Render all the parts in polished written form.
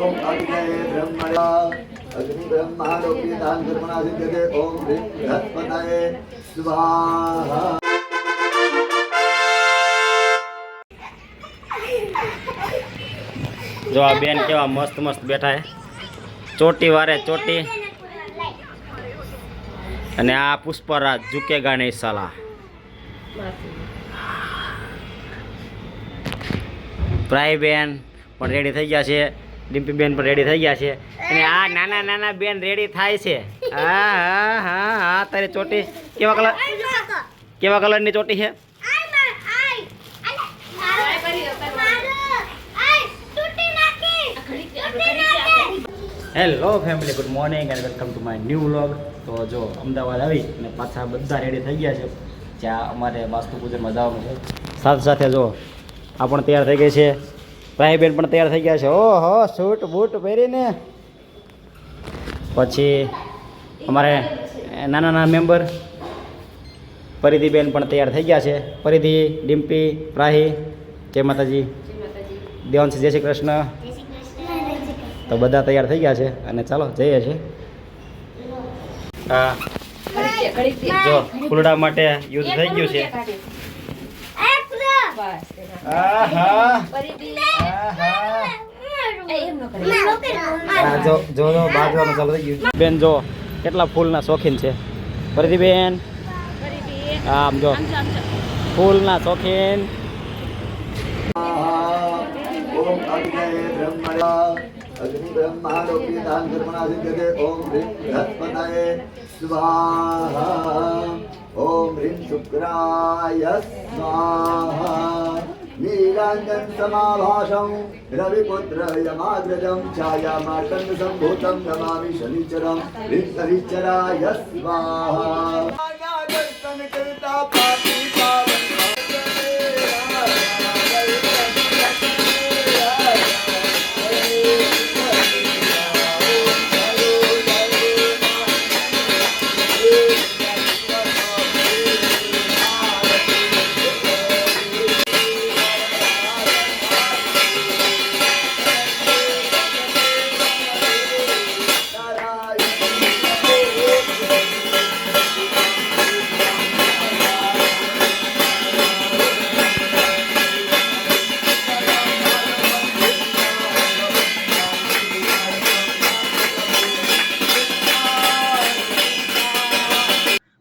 ओम अग्नये ब्रह्मणा अग्नि ब्रह्मालोके दान कर्मणा सिद्ध्यते ओम ह्रीं बृहस्पतये स्वाहा। जो आ बेन केवा मस्त मस्त बैठा है चोटी वारे चोटी અને આ પુષ્પરાજ ઝુકેગા નહીં સાલા પ્રાય બેન પણ રેડી થઈ ગયા છે ડિમ્પી બેન પણ રેડી થઈ ગયા છે અને આ નાના નાના બેન રેડી થાય છે હા હા હા હા તારી ચોટી કેવા કલરની ચોટી છે hello family good morning and welcome to my new vlog. તો જો અમદાવાદ આવી અને પાછા બધા રેડી થઈ ગયા છે જ્યાં અમારે વાસ્તુ પૂજનમાં જવાનું છે સાથે સાથે જો આ પણ તૈયાર થઈ ગઈ છે ભાઈબેન પણ તૈયાર થઈ ગયા છે ઓહો સૂટ બૂટ પહેરીને પછી અમારે નાના નાના મેમ્બર પરિધિબેન પણ તૈયાર થઈ ગયા છે પરિધિ ડિમ્પી પ્રાહી જય માતાજી દેવાંશ જય શ્રી કૃષ્ણ તો બધા તૈયાર થઈ ગયા છે અને ચાલો જઈએ છીએ જો ફૂલડા માટે યુદ્ધ થઈ ગયું છે જો બાજવાનું ચાલુ થઈ ગયું બેન જો કેટલા ફૂલના શોખીન છે પરિધિબેન આમ જો ફૂલના શોખીન ओम अग्नये ब्रह्मणा अग्नि ब्रह्मालोके दान कर्मणा सिद्ध्यते ओम ह्रीं बृहस्पतये स्वाहा। ओम ह्रीं शुक्राय स्वाहा। नीलांजन समाभाषं रविपुत्र यमाग्रजं छायामार्तंड संभूतं नमामि शनिचरं ह्रीं शनिचराय स्वाहा।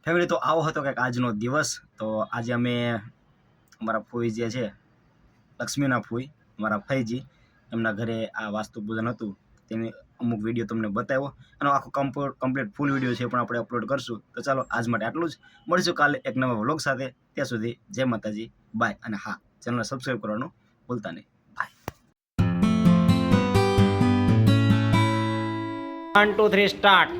ફેમિલી તો આવો હતો કંઈક આજનો દિવસ। તો આજે અમે અમારા ફોઈ જે છે લક્ષ્મીના ફોઈ અમારા ફઈજી એમના ઘરે આ વાસ્તુ પૂજન હતું તેની અમુક વિડીયો તમને બતાવ્યો અને આખો કમ્પ્લીટ ફૂલ વિડીયો છે પણ આપણે અપલોડ કરશું। તો ચાલો આજ માટે આટલું જ, મળીશું કાલે એક નવા વ્લોગ સાથે। ત્યાં સુધી જય માતાજી, બાય। અને હા, ચેનલને સબસ્ક્રાઈબ કરવાનું ભૂલતા નહીં, બાય। 1 2 3 સ્ટાર્ટ।